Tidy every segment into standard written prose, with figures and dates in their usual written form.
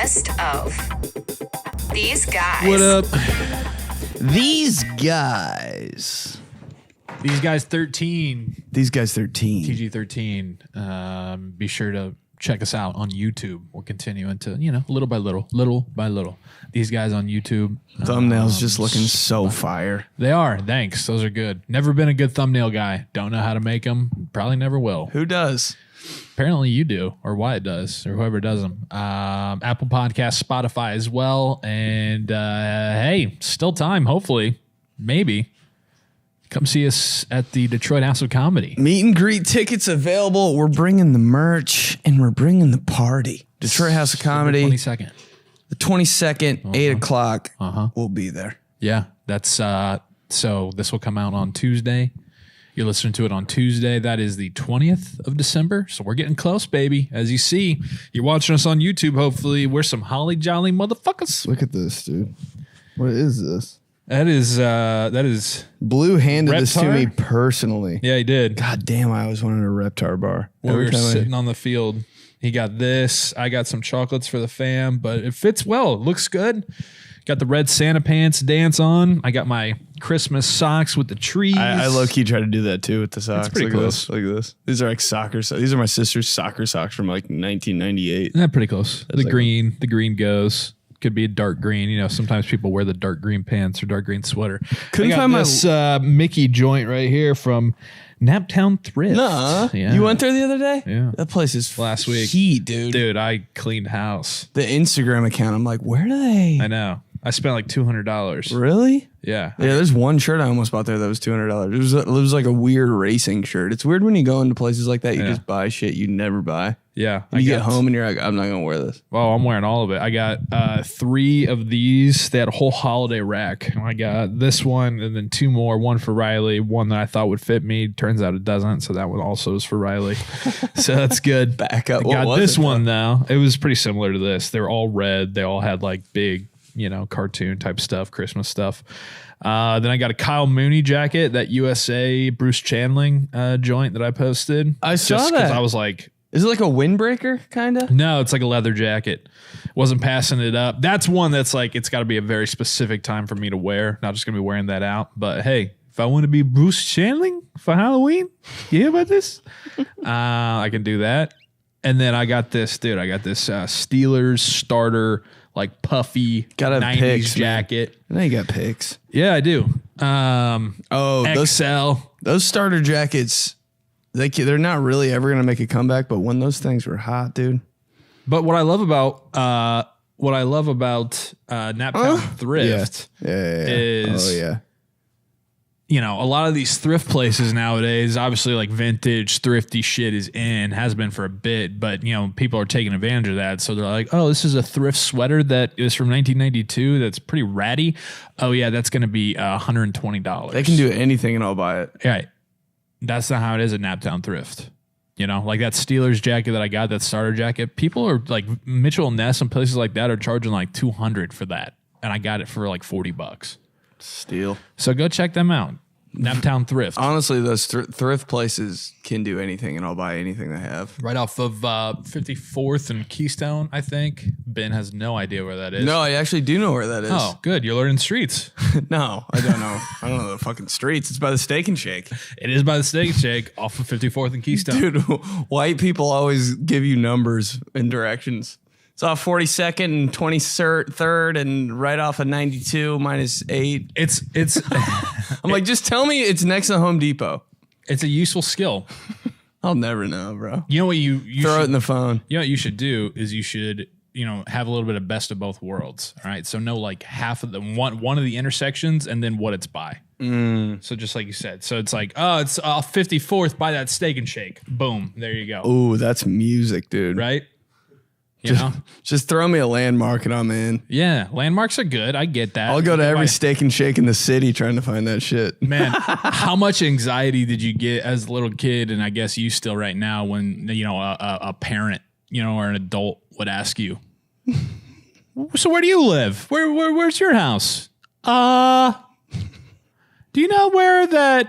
Best of. These guys. What up? These guys. These guys 13. These guys 13. TG13. Be sure to check us out on YouTube. We're continuing to, little by little. These guys on YouTube. Thumbnails just looking so fire. They are. Thanks. Those are good. Never been a good thumbnail guy. Don't know how to make them. Probably never will. Who does? Apparently you do, or Wyatt does, or whoever does them. Apple Podcasts, Spotify as well. And hey, still time, hopefully. Maybe. Come see us at the Detroit House of Comedy. Meet and greet tickets available. We're bringing the merch and we're bringing the party. Detroit House of Comedy. The 22nd. The 22nd, 8 o'clock. We'll be there. Yeah, that's so this will come out on Tuesday. You're listening to it on Tuesday. That is the 20th of December. So we're getting close, baby. As you see, you're watching us on YouTube. Hopefully, we're some holly jolly motherfuckers. Look at this, dude. What is this? That is Blue handed this to Reptar? me personally. Yeah, he did. God damn, I always wanted a Reptar bar. When we were sitting on the field, he got this. I got some chocolates for the fam, but it fits well. It looks good. Got the red Santa pants dance on. I got my Christmas socks with the trees. I low-key try to do that too with the socks. It's pretty Look at close. this. Look at this. These are like soccer socks. These are my sister's soccer socks from like 1998. Yeah, pretty close. That's The green goes. Could be a dark green. Sometimes people wear the dark green pants or dark green sweater. Couldn't I got find this Mickey joint right here from Naptown Thrift. Nuh-uh. Yeah. You went there the other day? Yeah. That place is Last week. heat, dude. Dude, I cleaned house. The Instagram account, I'm like, where do they? I know. I spent like $200. Really? Yeah. Yeah, there's one shirt I almost bought there that was $200. It was like a weird racing shirt. It's weird when you go into places like that, you just buy shit you never buy. Yeah. You get home and you're like, I'm not going to wear this. Oh, I'm wearing all of it. I got 3 of these. They had a whole holiday rack. I got this one and then 2 more. One for Riley, one that I thought would fit me. Turns out it doesn't. So that one also is for Riley. So that's good. Back up. I got this one though. It was pretty similar to this. They were all red. They all had like big, cartoon type stuff, Christmas stuff. Then I got a Kyle Mooney jacket, that USA Bruce Chandling joint that I posted. I saw just that. I was like, is it like a windbreaker, kind of? no, it's like a leather jacket. Wasn't passing it up. That's one that's like, it's got to be a very specific time for me to wear. Not just going to be wearing that out. But hey, if I want to be Bruce Chandling for Halloween, you hear about this? I can do that. And then I got this, dude. I got this Steelers starter, like puffy Gotta have 90s pics, jacket. I know you got pics. Yeah, I do. XL. Those starter jackets, they're not really ever going to make a comeback, but when those things were hot, dude. But what I love about Naptown Thrift is a lot of these thrift places nowadays, obviously like vintage thrifty shit is in, has been for a bit, but people are taking advantage of that. So they're like, oh, this is a thrift sweater that is from 1992 that's pretty ratty. Oh yeah, that's going to be $120. They can do anything and I'll buy it. Right. That's not how it is at Naptown Thrift. Like that Steelers jacket that I got, that starter jacket, people are like Mitchell and Ness and places like that are charging like $200 for that. And I got it for like $40. Steal. So go check them out. Naptown Thrift. Honestly, those thrift places can do anything and I'll buy anything they have. Right off of 54th and Keystone, I think. Ben has no idea where that is. No, I actually do know where that is. Oh, good. You're learning streets. No, I don't know. I don't know the fucking streets. It's by the Steak and Shake. It is by the Steak and Shake off of 54th and Keystone. Dude, white people always give you numbers and directions. It's off 42nd and 23rd and right off of 92 -8. It's I'm like, just tell me it's next to Home Depot. It's a useful skill. I'll never know, bro. You know what you Throw should, it in the phone. You know what you should do is you should have a little bit of best of both worlds. All right, so know like half of the one of the intersections and then what it's by. So just like you said, so it's like, oh, it's off 54th by that Steak and Shake. Boom, there you go. Ooh, that's music, dude. Right. Just throw me a landmark and I'm in. Yeah, landmarks are good. I get that. I'll go to every Steak and Shake in the city trying to find that shit. Man, how much anxiety did you get as a little kid, and I guess you still right now, when a parent, or an adult would ask you, so where do you live? Where's your house? Do you know where that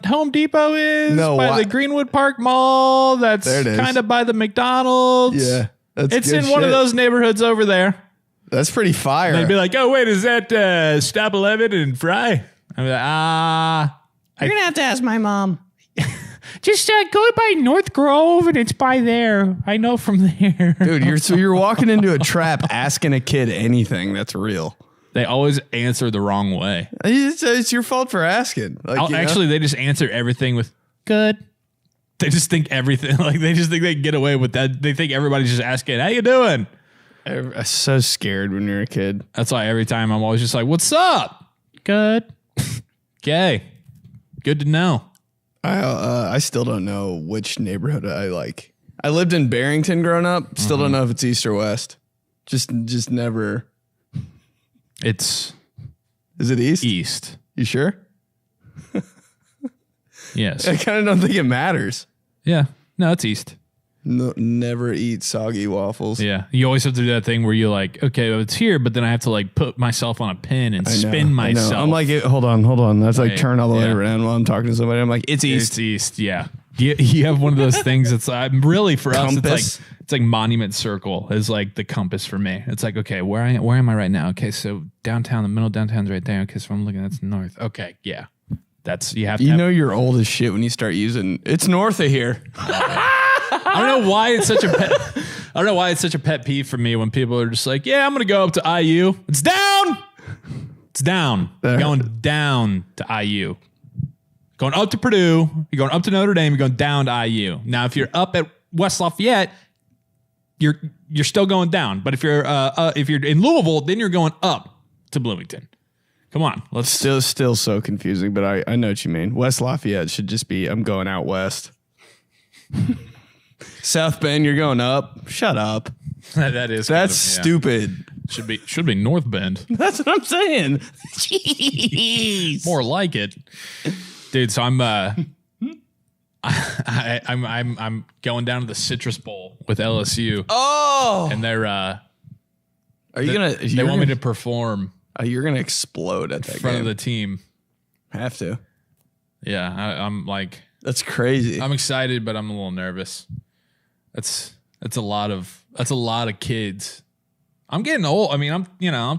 Home Depot is? No, by the Greenwood Park Mall. That's There it is. kind of by the McDonald's. Yeah. It's in one of those neighborhoods over there. That's pretty fire. And they'd be like, oh, wait, is that Stop 11 and Fry? I'm like, you're going to have to ask my mom. Just go by North Grove and it's by there. I know from there. Dude, you're walking into a trap asking a kid anything that's real. They always answer the wrong way. It's your fault for asking. Like, actually, they just answer everything with good. They just think everything, like they just think they can get away with that. They think everybody's just asking, how you doing? I'm so scared when you're a kid. That's why every time I'm always just like, what's up? Good. Okay. Good to know. I still don't know which neighborhood I like. I lived in Barrington growing up. Still don't know if it's east or west. Just never. Is it east? East. You sure? Yes. I kind of don't think it matters. Yeah. No, it's east. No, never eat soggy waffles. Yeah. You always have to do that thing where you're like, okay, well, it's here, but then I have to like put myself on a pin and spin myself. I'm like, hold on. That's like turn all the way around while I'm talking to somebody. I'm like, it's east. It's east. Yeah. You have one of those things that's really for compass. us, it's like Monument Circle is like the compass for me. It's like, okay, where am I right now? Okay, so downtown, the middle of downtown's right there. Okay, so I'm looking, that's north. Okay, yeah. You know you're old as shit when you start using it's north of here. I don't know why it's such a pet. I don't know why it's such a pet peeve for me when people are just like, yeah, I'm gonna go up to IU. It's down. It's down. You're going down to IU. Going up to Purdue. You're going up to Notre Dame. You're going down to IU. Now, if you're up at West Lafayette, you're still going down. But if you're in Louisville, then you're going up to Bloomington. Come on, let's still so confusing, but I know what you mean. West Lafayette should just be I'm going out west. South Bend, you're going up. Shut up. That's stupid. Should be North Bend. That's what I'm saying. Jeez. More like it, dude. So I'm I'm going down to the Citrus Bowl with LSU. Oh, and they're They want me to perform. You're gonna explode at that in front of the team. Have to. Yeah, I'm like. That's crazy. I'm excited, but I'm a little nervous. That's a lot of kids. I'm getting old. I mean, I'm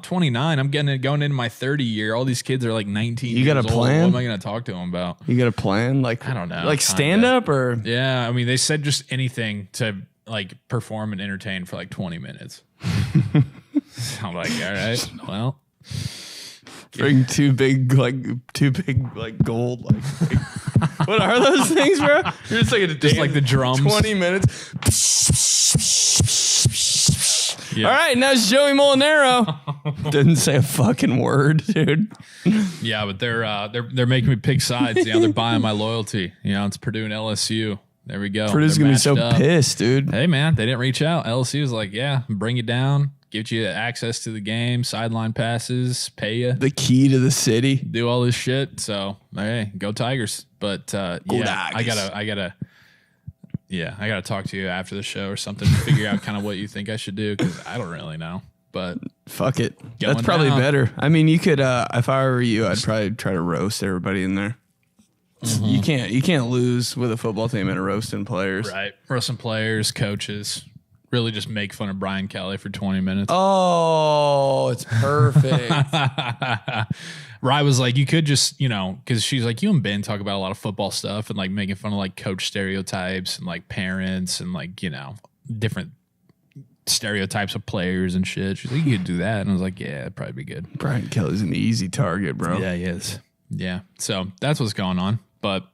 29. I'm going into my 30 year. All these kids are like 19. You got a plan? What am I going to talk to them about? You got a plan? Like, I don't know. Like stand up or? Yeah. I mean, they said just anything to like perform and entertain for like 20 minutes. I'm like, all right, well. Bring two big gold what are those things, bro? You're just like the drums. 20 minutes. Yeah. All right, now it's Joey Mulinaro. Didn't say a fucking word, dude. Yeah, but they're making me pick sides. They're buying my loyalty. It's Purdue and LSU. There we go. Purdue's gonna be so pissed, dude. Hey man, they didn't reach out. LSU was like, yeah, bring you down. Give you access to the game, sideline passes, pay you. The key to the city. Do all this shit. So, hey, go Tigers. But I gotta talk to you after the show or something to figure out kind of what you think I should do because I don't really know. But fuck it. That's probably better. I mean, you could if I were you, I'd probably try to roast everybody in there. Mm-hmm. You can't lose with a football team and roasting players. Right. Roasting players, coaches. Really just make fun of Brian Kelly for 20 minutes. Oh, it's perfect. Rye was like, you could just, because she's like, you and Ben talk about a lot of football stuff and like making fun of like coach stereotypes and like parents and like, different stereotypes of players and shit. She's like, you could do that. And I was like, yeah, it'd probably be good. Brian Kelly's an easy target, bro. Yeah, he is. Yeah. So that's what's going on. But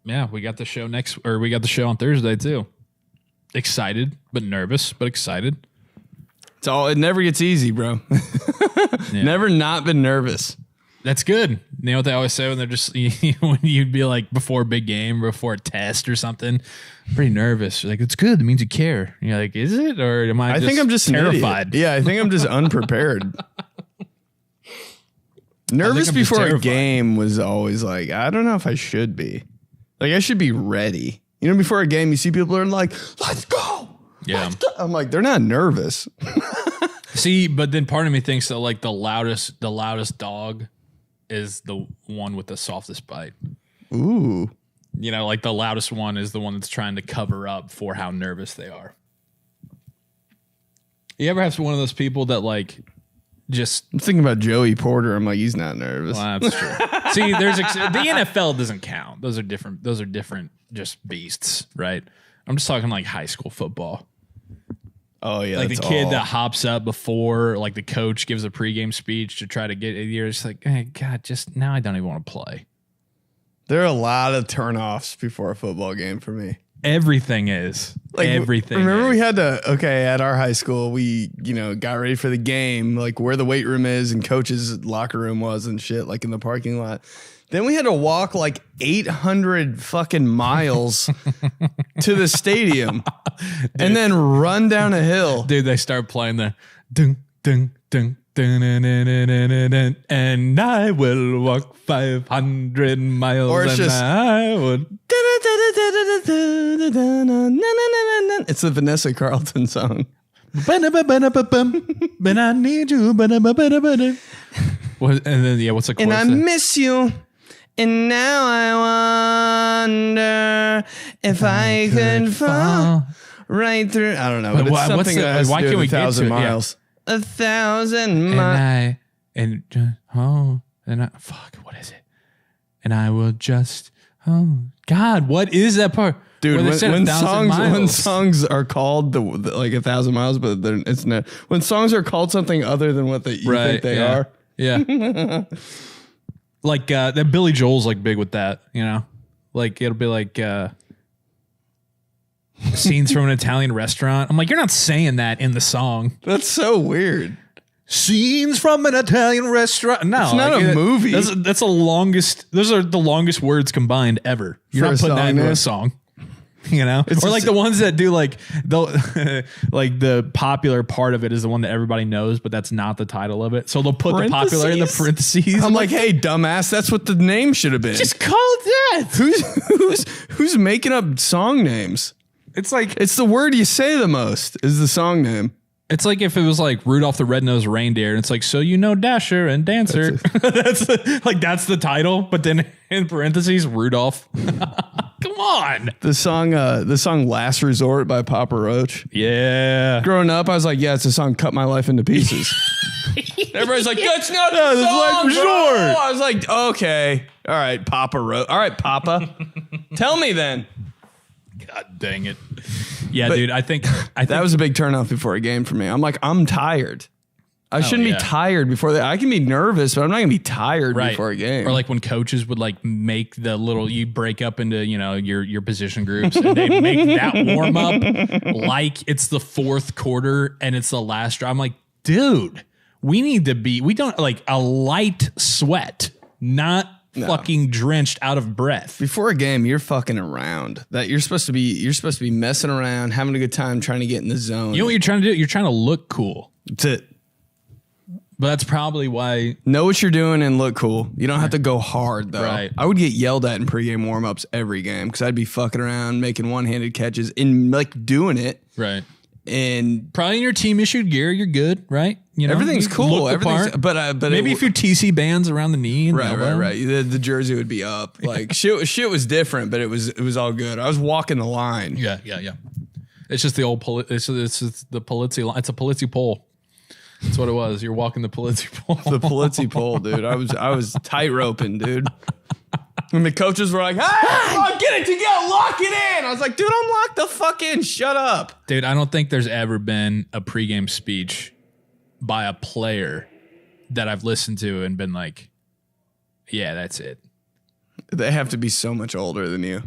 yeah, we got the show on Thursday too. Excited, but nervous, but excited. It never gets easy, bro. Never not been nervous. That's good. You know what they always say when they're just, when you'd be like before a big game, before a test or something, I'm pretty nervous. You're like, it's good. It means you care. And you're like, is it? Or am I think I'm just terrified? Yeah, I think I'm just unprepared. Nervous before a game was always like, I don't know if I should be. Like, I should be ready. Before a game, you see people are like, let's go. Yeah. I'm like, they're not nervous. See, but then part of me thinks that like the loudest dog is the one with the softest bite. Ooh. Like the loudest one is the one that's trying to cover up for how nervous they are. You ever have one of those people that like just... I'm thinking about Joey Porter. I'm like, he's not nervous. Well, that's true. See, the NFL doesn't count. Those are different just beasts, right? I'm just talking like high school football. Oh, yeah. Like the kid that hops up before like the coach gives a pregame speech to try to get it. You're just like, hey, God, just now I don't even want to play. There are a lot of turnoffs before a football game for me. Everything is. Like, everything. Remember we had to, at our high school, we, got ready for the game, like where the weight room is and coach's locker room was and shit, like in the parking lot. Then we had to walk like 800 fucking miles to the stadium and then run down a hill. Dude, they start playing the dun, dun, dun, dun, dun, dun, dun, dun, dun, and I will walk 500 miles. Or it's just, I would. It's the Vanessa Carlton song. But I need you. And then, what's the chorus? And I miss you. And now I wonder if I could fall right through. I don't know. But it's something that has to do with 1,000 miles. 1,000 miles. Fuck, what is it? And I will just, God, what is that part? Dude, when songs are called like 1,000 miles, but it's not. When songs are called something other than what you think they are. Yeah. Like that Billy Joel's like big with that, like it'll be like scenes from an Italian restaurant. I'm like, you're not saying that in the song. That's so weird. Scenes from an Italian restaurant. No, it's not a movie. That's the longest. Those are the longest words combined ever. You're not putting that into a song. Or like the ones that do like like the popular part of it is the one that everybody knows, but that's not the title of it. So they'll put the popular in the parentheses. I'm like, hey, dumbass, that's what the name should have been. Just call it that. Who's making up song names? It's like it's the word you say the most is the song name. It's like if it was like Rudolph the Red-Nosed Reindeer, and it's like, so Dasher and Dancer. That's the title, but then in parentheses, Rudolph. Come on. The song Last Resort by Papa Roach. Yeah. Growing up, I was like, yeah, it's a song Cut My Life into Pieces. Everybody's like, that's not the song, bro. I was like, okay. All right, Papa Roach. All right, Papa. Tell me then. God dang it. Yeah, but dude, I think that was a big turnoff before a game for me. I'm like, I'm tired. I shouldn't be tired before that. I can be nervous, but I'm not gonna be tired before a game. Or like when coaches would like make the little, you break up into, your position groups and they make that warm up like it's the fourth quarter and it's the last drive. I'm like, dude, we don't like a light sweat, not fucking drenched out of breath. Before a game, you're fucking around. That you're supposed to be messing around, having a good time, trying to get in the zone. You know what you're trying to do? You're trying to look cool. That's it. But that's probably why. Know what you're doing and look cool. You don't have to go hard, though. Right. I would get yelled at in pregame warm-ups every game because I'd be fucking around, making one-handed catches and like doing it. Right. And probably in your team issued gear, you're good, right? Everything's cool. Everything's, but maybe if your TC bands around the knee, and right. The jersey would be up. Like shit was different, but it was all good. I was walking the line. Yeah. It's just the old it's the Polizzi line. It's a Polizzi pole. That's what it was. You're walking the Polizzi pole. The Polizzi pole, dude. I was tight roping, dude. And the coaches were like, hey, get it together, lock it in. I was like, dude, I'm locked the fuck in. Shut up. Dude, I don't think there's ever been a pregame speech by a player that I've listened to and been like, yeah, that's it. They have to be so much older than you.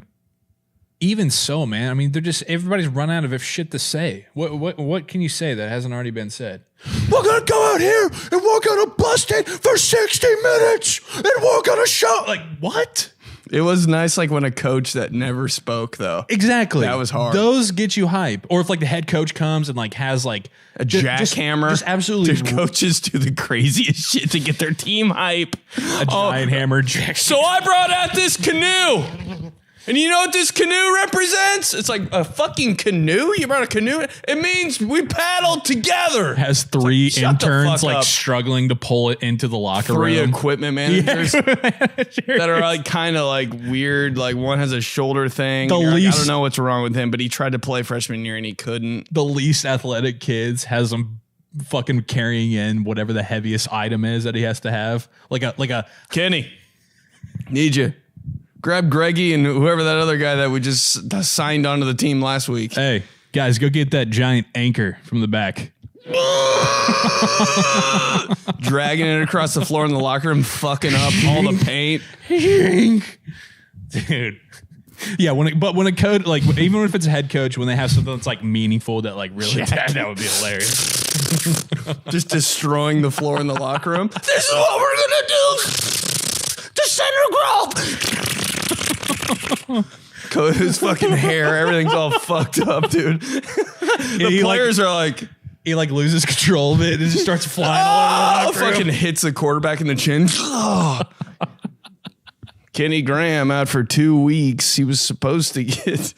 Even so, man. I mean, everybody's run out of shit to say. What can you say that hasn't already been said? We're going to go out here and we're going to bust it for 60 minutes and we're going to show. Like, what? It was nice, like when a coach that never spoke, though. Exactly. That was hard. Those get you hype. Or if like the head coach comes and like has like a jackhammer. Just absolutely. Dude, coaches do the craziest shit to get their team hype. A giant hammer jack. So I brought out this canoe. And you know what this canoe represents? It's like a fucking canoe. You brought a canoe. It means we paddled together. Has three interns like struggling to pull it into the locker room. Three equipment managers that are like kind of like weird. Like one has a shoulder thing. I don't know what's wrong with him, but he tried to play freshman year and he couldn't. The least athletic kids has them fucking carrying in whatever the heaviest item is that he has to have. Like a Kenny, need you. Grab Greggy and whoever that other guy that we just signed onto the team last week. Hey, guys, go get that giant anchor from the back. Dragging it across the floor in the locker room, fucking up all the paint. Dude. Yeah, when a coach, like, even if it's a head coach, when they have something that's like meaningful that like really that would be hilarious. Just destroying the floor in the locker room. This is what we're gonna do. The center growth. His fucking hair, everything's all fucked up, dude. The players are like, he like loses control of it and it just starts flying all over. Fucking hits the quarterback in the chin. Kenny Graham out for 2 weeks. He was supposed to get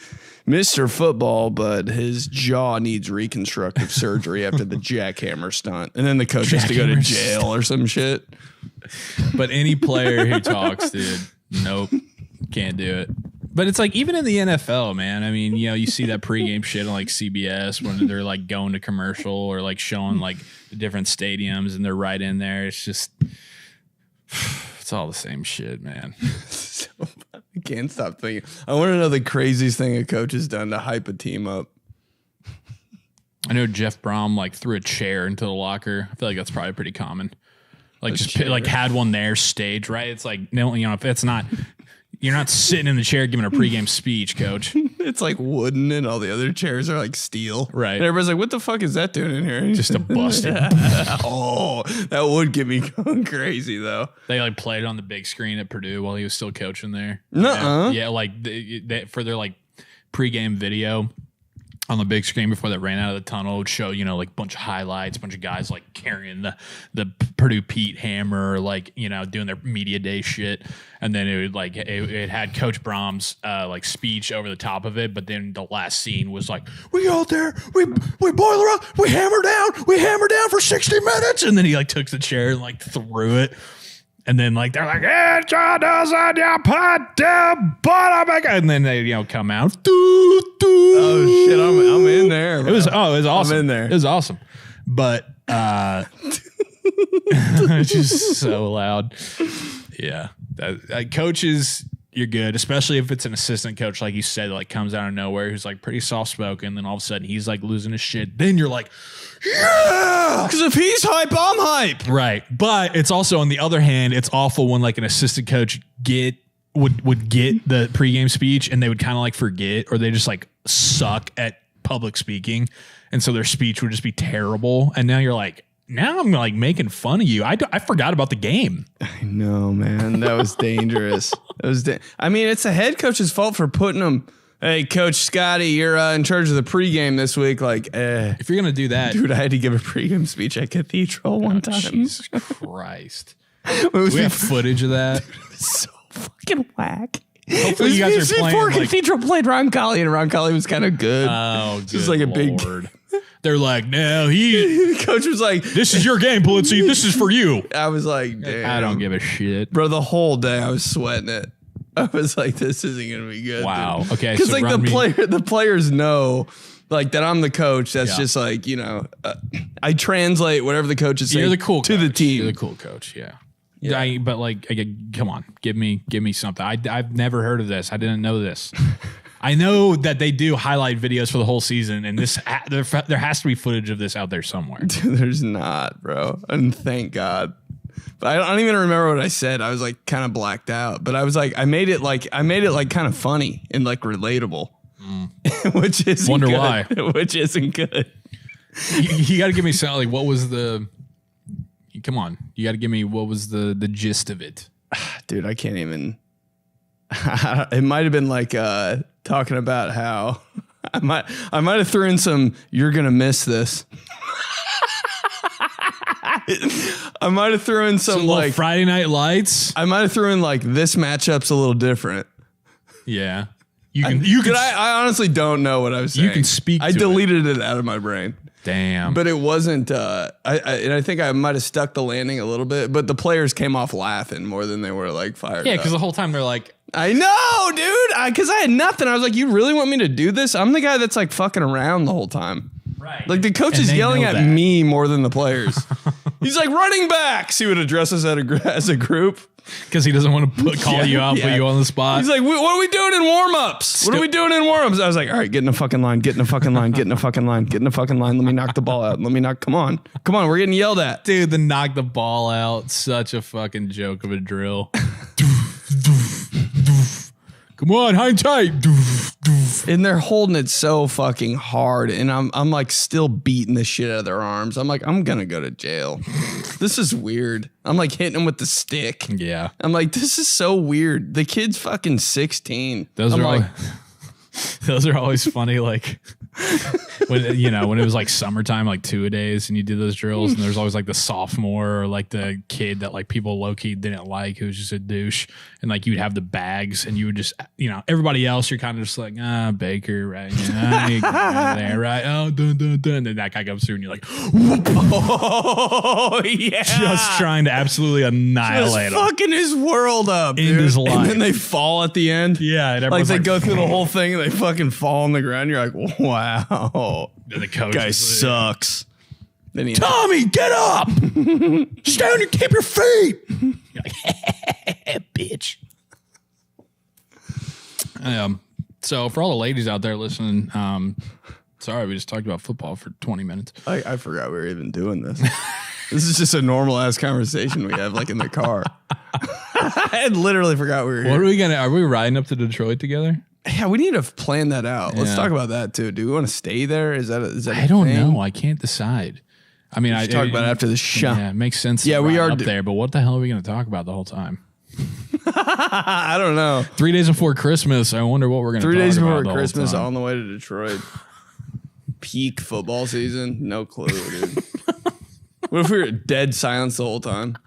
Mr. Football, but his jaw needs reconstructive surgery after the jackhammer stunt. And then the coach has to go to jail or some shit. But any player who talks, dude, nope, can't do it. But it's like, even in the NFL, man, I mean, you know, you see that pregame shit on like CBS when they're like going to commercial or like showing like the different stadiums and they're right in there. It's just, it's all the same shit, man. So, I can't stop thinking. I want to know the craziest thing a coach has done to hype a team up. I know Jeff Brom like threw a chair into the locker. I feel like that's probably pretty common. Like just like had one there stage, right? It's like, no, you know, if it's not, you're not sitting in the chair giving a pregame speech, coach. It's like wooden and all the other chairs are like steel. Right. And everybody's like, what the fuck is that doing in here? Just a busted. Oh, that would get me going crazy though. They like played it on the big screen at Purdue while he was still coaching there. Nuh-uh. Yeah, like for their like pregame video on the big screen before they ran out of the tunnel, it would show, you know, like a bunch of highlights, a bunch of guys like carrying the Purdue Pete hammer, like, you know, doing their media day shit. And then it would like, it had Coach Brom's like speech over the top of it. But then the last scene was like, we go out there, we boiler up, we hammer down for 60 minutes. And then he like took the chair and like threw it. And then like they're like, yeah, John does on your pot down bottom. And then they, you know, come out. Oh shit, I'm in there. Bro. It was awesome. I'm in there. It was awesome. But it's just so loud. Yeah. Coaches, you're good, especially if it's an assistant coach, like you said, like comes out of nowhere, who's like pretty soft spoken. Then all of a sudden he's like losing his shit. Then you're like, yeah, because if he's hype, I'm hype. Right. But it's also, on the other hand, it's awful when like an assistant coach would get the pregame speech and they would kind of like forget, or they just like suck at public speaking. And so their speech would just be terrible. And now you're like, now I'm like making fun of you. I forgot about the game. I know, man. That was dangerous. I mean, it's the head coach's fault for putting him. Hey, Coach Scotty, you're in charge of the pregame this week. Like, if you're gonna do that, dude, I had to give a pregame speech at Cathedral one time. Jesus Christ! We have footage of that. Dude, it was so fucking whack. Hopefully, you guys are playing. Before Cathedral played 𝗏𝗏𝗧𝗏, and 𝗏𝗏𝗧𝗏 was kind of good. Oh, just like a big Lord. They're like, no, the coach was like, this is your game, Polizzi. This is for you. I was like, damn. I don't give a shit. Bro, the whole day I was sweating it. I was like, this isn't going to be good. Wow. Dude. Okay. Because so like the players know like that I'm the coach. That's just like, you know, I translate whatever the coach is saying. You're the cool to coach. The team. You're the cool coach. Yeah. But like, come on, give me something. I've never heard of this. I didn't know this. I know that they do highlight videos for the whole season, and this there has to be footage of this out there somewhere. Dude, there's not, bro. And thank God. But I don't even remember what I said. I was like kind of blacked out. But I was like, I made it like kind of funny and like relatable, which isn't Wonder good. why? Which isn't good. You got to give me something. Like, what was the? Come on, you got to give me what was the gist of it, dude. I can't even. It might have been like talking about how I might have thrown in some. You're gonna miss this. I might have thrown in some like Friday Night Lights. I might have thrown in like this matchup's a little different. Yeah. I honestly don't know what I was saying. You can speak. I deleted it out of my brain. Damn. But it wasn't. I think I might have stuck the landing a little bit. But the players came off laughing more than they were like fired. Yeah, because the whole time they're like, I know, dude. Because I had nothing. I was like, you really want me to do this? I'm the guy that's like fucking around the whole time. Right. Like the coach is yelling at me more than the players. He's like, running backs. He would address us as a group. Because he doesn't want to call you out, put you on the spot. He's like, what are we doing in warm-ups? What are we doing in warm-ups? I was like, all right, get in a fucking line, get in a fucking line, get in a fucking line, get in a fucking line. Let me knock the ball out. Come on, we're getting yelled at. Dude, the knock the ball out, such a fucking joke of a drill. Come on, hang tight. And they're holding it so fucking hard, and I'm like still beating the shit out of their arms. I'm like, I'm gonna go to jail. This is weird. I'm like hitting them with the stick. Yeah. I'm like, this is so weird. The kid's fucking 16. Those are always funny. Like when it was like summertime, like 2-a-days, and you did those drills, and there's always like the sophomore or like the kid that like people low key didn't like, who was just a douche, and like you'd have the bags, and you would just everybody else you're kind of just like Baker, right? There, right? Oh, dun, dun, dun. And then that guy comes through, and you're like, oh yeah, just trying to absolutely annihilate him, fucking his world up, in dude. his life, and then they fall at the end. Yeah, and like they go through the whole thing and they fucking fall on the ground. You're like, wow. And the coach guy sucks. Then Tommy, get up! Stand and keep your feet. You're like, bitch. So for all the ladies out there listening, sorry we just talked about football for 20 minutes. I forgot we were even doing this. This is just a normal ass conversation we have like in the car. I had literally forgot we were here. Are we riding up to Detroit together? Yeah, we need to plan that out. Let's talk about that too. Do we want to stay there? Is that I don't know. I can't decide. I mean, I talk about it after the show. Yeah, it makes sense. Yeah, we are up there, but what the hell are we going to talk about the whole time? I don't know. 3 days before Christmas. I wonder what we're going to talk about. 3 days before Christmas on the way to Detroit. Peak football season. No clue, dude. What if we were dead silence the whole time?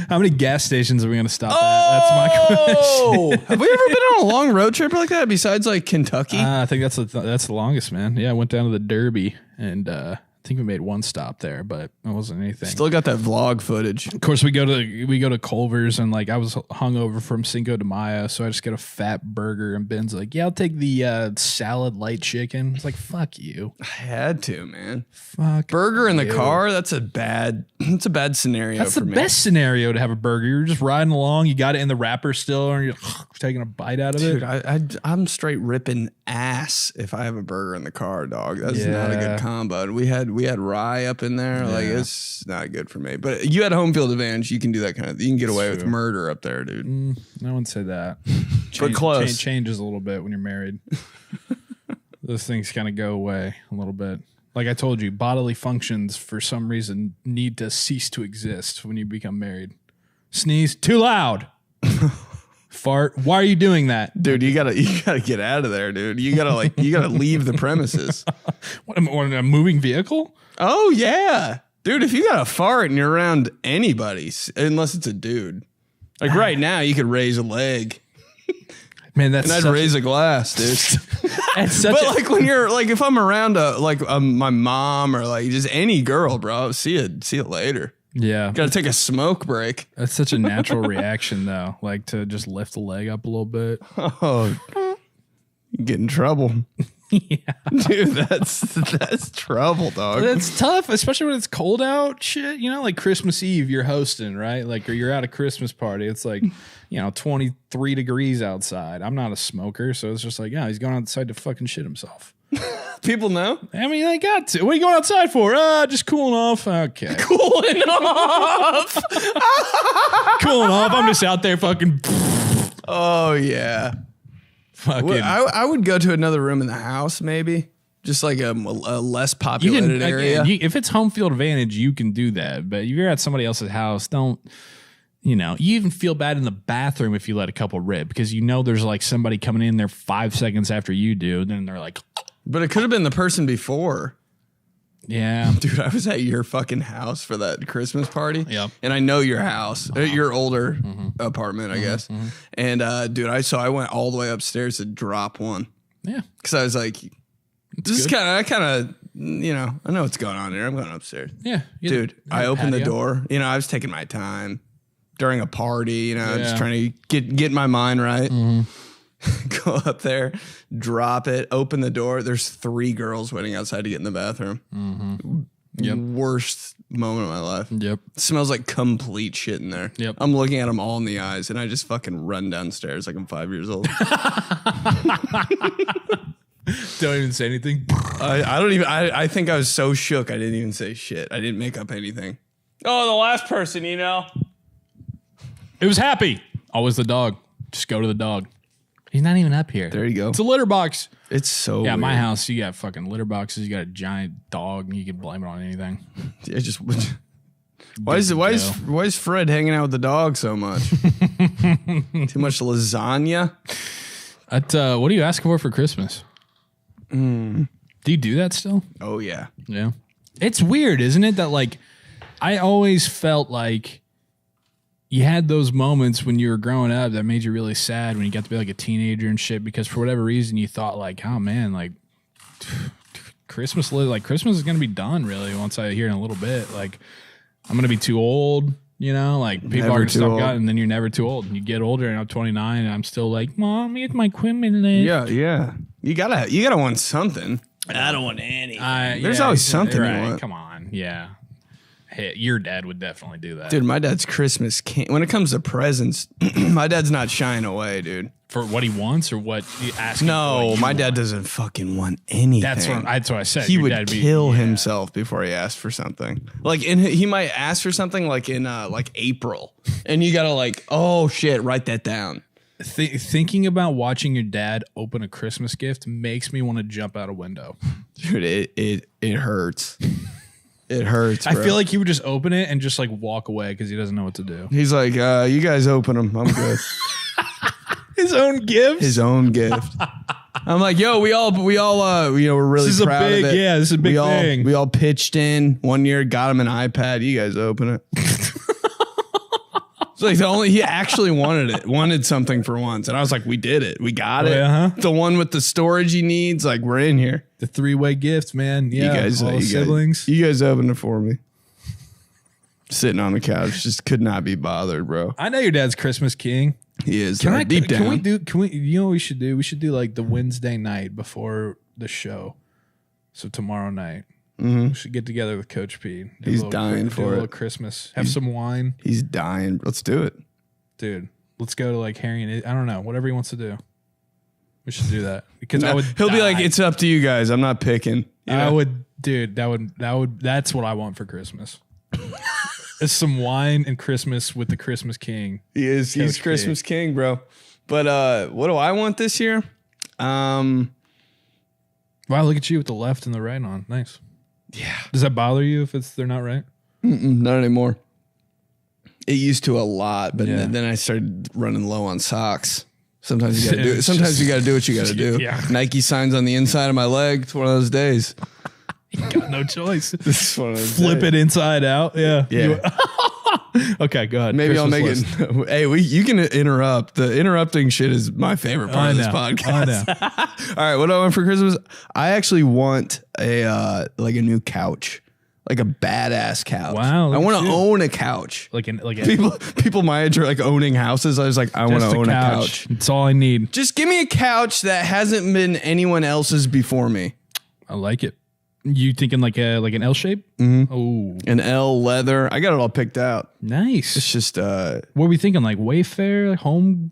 How many gas stations are we going to stop at? That's my question. Have we ever been on a long road trip like that besides like Kentucky? I think that's the longest, man. Yeah, I went down to the Derby, and I think we made one stop there, but it wasn't anything. Still got that vlog footage. Of course, we go to Culver's, and like I was hungover from Cinco de Mayo, so I just get a fat burger, and Ben's like, "Yeah, I'll take the salad light chicken." It's like, "Fuck you." I had to, man. Fuck burger in the you. car. That's a bad scenario. That's for the me. best scenario to have a burger. You're just riding along, you got it in the wrapper still, and you're taking a bite out of Dude, it. I'm straight ripping ass if I have a burger in the car, dog. That's not a good combo. We had rye up in there. Like, it's not good for me. But you had home field advantage. You can do that kind of. You can get away with murder up there, dude. No one said that. But close. Changes a little bit when you're married. Those things kind of go away a little bit. Like I told you, bodily functions for some reason need to cease to exist when you become married. Sneeze, too loud. Fart, why are you doing that? Dude, you gotta get out of there, dude. You gotta leave the premises. What, a moving vehicle? Oh yeah. Dude, if you got a fart and you're around anybody, unless it's a dude. Like right now, you could raise a leg. Man, that's and I'd raise a glass, dude. But like when you're like, if I'm around my mom or like just any girl, bro, see you later. Yeah, gotta take a smoke break. That's such a natural reaction, though. Like to just lift the leg up a little bit. Oh, you get in trouble. Yeah, dude, that's trouble, dog. It's tough, especially when it's cold out. Shit, like Christmas Eve, you're hosting, right? Like, or you're at a Christmas party. It's like, 23 degrees outside. I'm not a smoker, so it's just like, yeah, he's going outside to fucking shit himself. People know. I mean, they got to. What are you going outside for? Just cooling off. Okay, cooling off. Cooling off. I'm just out there fucking. Oh yeah. Fucking. Well, I would go to another room in the house, maybe. Just like a less populated area. If it's home field advantage, you can do that. But if you're at somebody else's house, don't. You even feel bad in the bathroom if you let a couple rip because there's like somebody coming in there 5 seconds after you do. Then they're like. But it could have been the person before. Yeah. Dude, I was at your fucking house for that Christmas party. Yep. And I know your house, your older apartment, I guess. And dude, I went all the way upstairs to drop one. Yeah. Because I was like, this is I know what's going on here. I'm going upstairs. Yeah. Dude, I opened the door. I was taking my time during a party, just trying to get my mind right. Go up there, drop it, open the door. There's 3 girls waiting outside to get in the bathroom. Yep. Worst moment of my life. Yep. It smells like complete shit in there. Yep. I'm looking at them all in the eyes, and I just fucking run downstairs like I'm 5 years old. Don't even say anything. I think I was so shook I didn't even say shit. I didn't make up anything. Oh, the last person, It was Happy. Always the dog. Just go to the dog. He's not even up here. There you go. It's a litter box. It's so weird. My weird. house, you got fucking litter boxes. You got a giant dog, and you can blame it on anything. Yeah, just why is Fred hanging out with the dog so much? Too much lasagna. What are you asking for Christmas? Do you do that still? Oh yeah. Yeah. It's weird, isn't it? That like, I always felt like you had those moments when you were growing up that made you really sad when you got to be like a teenager and shit, because for whatever reason you thought like, oh man, like Christmas is going to be done really once I hear in a little bit. Like I'm going to be too old, like people Never are going to too stop old. going, and then you're never too old. And you get older, and I'm 29 and I'm still like, Mom, eat my equipment. Yeah. You gotta want something. I don't want anything. There's always something right. you want. Come on. Yeah. Hey, your dad would definitely do that. Dude, my dad's Christmas when it comes to presents, my dad's not shying away, dude. For what he wants or what you ask? No, my dad doesn't fucking want anything. That's what I said. He Your would dad kill himself before he asked for something. Like, he might ask for something like in like April, and you gotta like, oh shit, write that down. Thinking about watching your dad open a Christmas gift makes me want to jump out a window. Dude, it hurts. It hurts, bro. I feel like he would just open it and just like walk away because he doesn't know what to do. He's like, you guys open them. I'm good. His own gift. His own gift. I'm like, yo, we all, we're really This is proud a big, of it. yeah, this is a big thing. We all pitched in one year, got him an iPad. You guys open it. It's like he actually wanted something for once. And I was like, we did it. We got it. Uh-huh. The one with the storage he needs, like we're in here. The 3-way gift, man. Yeah, all siblings. You guys opened it for me. Sitting on the couch, just could not be bothered, bro. I know your dad's Christmas king. He is. Deep down. Can we, you know what we should do? We should do like the Wednesday night before the show. So tomorrow night. We should get together with Coach P. He's dying for it. A little Christmas. Have some wine. He's dying. Let's do it. Dude, let's go to like Harry and I don't know, whatever he wants to do. We should do that. Because he'll be like, it's up to you guys. I'm not picking. That's what I want for Christmas. It's some wine and Christmas with the Christmas King. He's Christmas King, bro. But what do I want this year? Wow, look at you with the left and the right on. Nice. Yeah. Does that bother you if they're not right? Not anymore. It used to a lot, but then I started running low on socks. Sometimes you got to do it. Sometimes you got to do what you got to do. Yeah. Nike signs on the inside of my leg. It's one of those days. You got no choice. This is one of those Flip days. it inside out. Yeah. Yeah. Okay, go ahead. Maybe Christmas I'll make list. it. Hey, you can interrupt. The interrupting shit is my favorite part of this podcast. I know. All right, what do I want for Christmas? I actually want a new couch, like a badass couch. Wow, I look want at to you. own a couch. Like People my age are like owning houses. I was like, I want to own a couch. That's all I need. Just give me a couch that hasn't been anyone else's before me. I like it. You thinking like an L shape? Mm-hmm. Oh, An L leather. I got it all picked out. nice. It's just What are we thinking? Like Wayfair, like home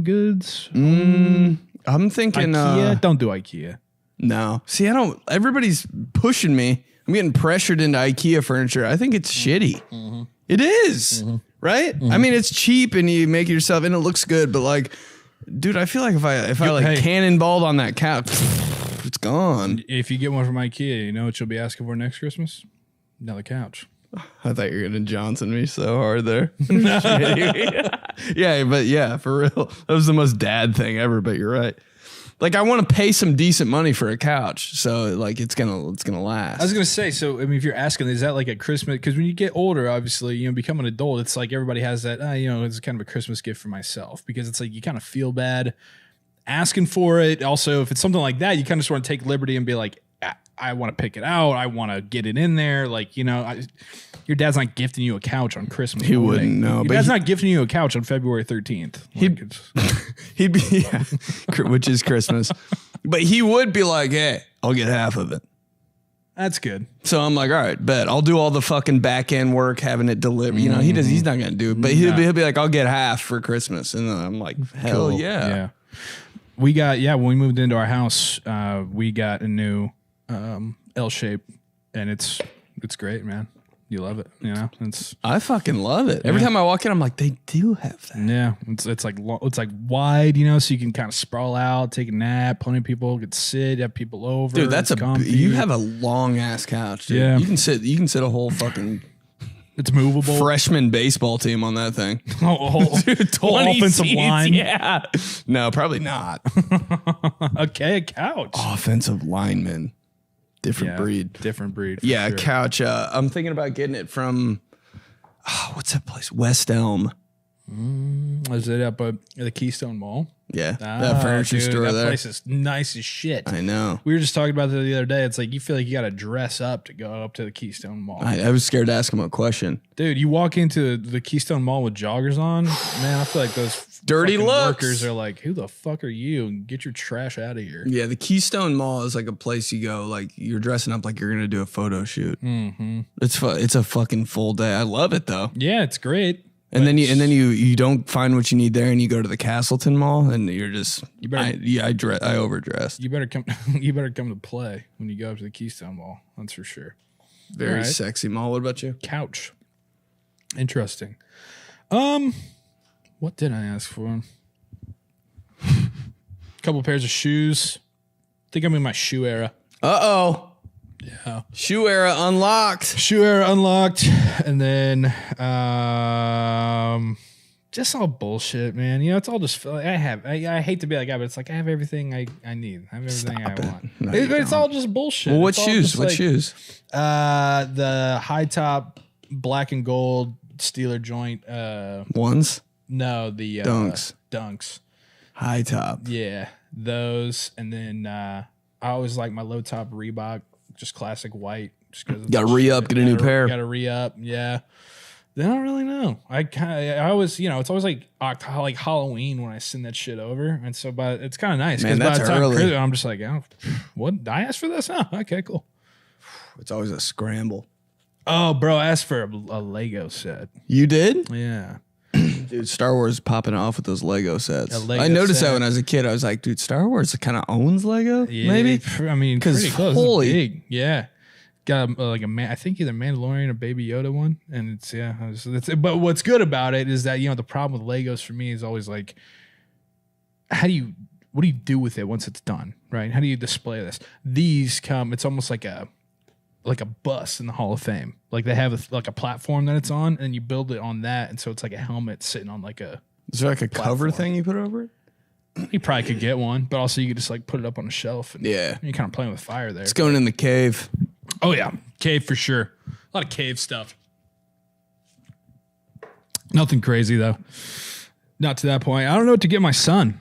goods? I'm thinking IKEA? Don't do IKEA. No. See, everybody's pushing me. I'm getting pressured into IKEA furniture. I think it's shitty. Mm-hmm. It is, right? Mm-hmm. I mean, it's cheap and you make it yourself and it looks good, but like, dude, I feel like if I cannonballed on that couch, it's gone. If you get one from IKEA, you know what you'll be asking for next Christmas? Another couch. I thought you were going to Johnson me so hard there. Yeah, but yeah, for real. That was the most dad thing ever, but you're right. Like I want to pay some decent money for a couch, so like it's gonna last. I was gonna say, so I mean, if you're asking, is that like a Christmas? Because when you get older, obviously, you know, become an adult, it's like everybody has that. You know, it's kind of a Christmas gift for myself because it's like you kind of feel bad asking for it. Also, if it's something like that, you kind of just want to take liberty and be like, I want to pick it out. I want to get it in there. Like, you know, your dad's not gifting you a couch on Christmas. He wouldn't know. Your dad's not gifting you a couch on February 13th. He'd be, yeah, which is Christmas. But he would be like, hey, I'll get half of it. That's good. So I'm like, all right, bet. I'll do all the fucking back end work, having it delivered. You know, he's not going to do it. But he'll be like, I'll get half for Christmas. And then I'm like, hell yeah. Yeah. We got, when we moved into our house, we got a new L shape, and it's great, man. You love it, you know. I fucking love it. Every time I walk in, I'm like, they do have that. Yeah, it's like wide, you know, so you can kind of sprawl out, take a nap. Plenty of people could sit, have people over. Dude, that's you have a long ass couch. Dude. Yeah, you can sit a whole fucking. It's movable. Freshman baseball team on that thing. Dude, whole offensive seats, line. Yeah. No, probably not. Okay, a couch. Offensive lineman. Different breed. Yeah, sure. A couch. I'm thinking about getting it from, what's that place? West Elm. Is it up at the Keystone Mall? Yeah, that furniture store that there. That place is nice as shit. I know. We were just talking about that the other day. It's like you feel like you got to dress up to go up to the Keystone Mall. I was scared to ask him a question. Dude, you walk into the Keystone Mall with joggers on, man, I feel like those dirty workers are like, who the fuck are you? And get your trash out of here. Yeah, the Keystone Mall is like a place you go, like you're dressing up like you're going to do a photo shoot. Mm-hmm. It's a fucking full day. I love it though. Yeah, it's great. And then you don't find what you need there, and you go to the Castleton Mall, and you're just I overdressed. You better come to play when you go up to the Keystone Mall. That's for sure. Very sexy mall. What about you? Couch. Interesting. What did I ask for? Couple pairs of shoes. I think I'm in my shoe era. Uh-oh. Yeah. Shoe era unlocked. And then just all bullshit, man. You know, it's all just I hate to be like that, but it's like I have everything I need. I have everything I want. No, but it's all just bullshit. Well, what shoes? What shoes? The high top black and gold Steeler joint ones? No, the Dunks. High top. Yeah. Those, and then I always like my low top Reebok. Just classic white. Just because got to re-up, get a new pair. Got to re-up, yeah. Then I don't really know. I always, you know, it's always like Halloween when I send that shit over, and so but it's kind of nice because by the time early. I'm just like, oh, what? Did I ask for this? Oh, okay, cool. It's always a scramble. Oh, bro, I asked for a Lego set. You did? Yeah. Dude, Star Wars is popping off with those Lego sets. I noticed that when I was a kid. I was like, dude, Star Wars kind of owns Lego, maybe? I mean, pretty close. Holy. Big. Yeah. Got I think either Mandalorian or Baby Yoda one. And but what's good about it is that, you know, the problem with Legos for me is always like, what do you do with it once it's done, right? How do you display this? These it's almost like a bus in the Hall of Fame. Like they have a platform that it's on, and you build it on that, and so it's like a helmet sitting on like a. Is there like a cover thing you put over it? You probably could get one, but also you could just like put it up on a shelf. And you're kind of playing with fire there. It's going in the cave. Oh yeah, cave for sure. A lot of cave stuff. Nothing crazy though. Not to that point. I don't know what to get my son.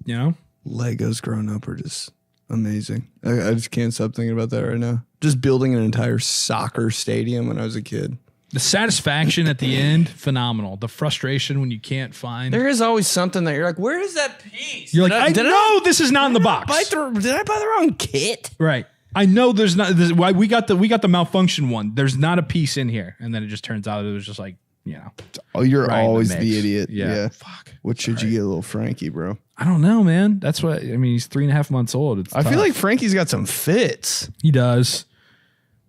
You know, Legos growing up are just amazing. I just can't stop thinking about that right now. Just building an entire soccer stadium when I was a kid. The satisfaction at the end, phenomenal. The frustration when you can't find. There is always something that you're like, where is that piece? You're like, I know this is not in the box. Did I buy the wrong kit? Right. I know there's not. Why we got the malfunction one. There's not a piece in here, and then it just turns out it was just like, you know. Oh, you're always the idiot. Yeah. Fuck. What should you get, little Frankie, bro? I don't know, man. That's what I mean. He's 3.5 months old. I feel like Frankie's got some fits. He does,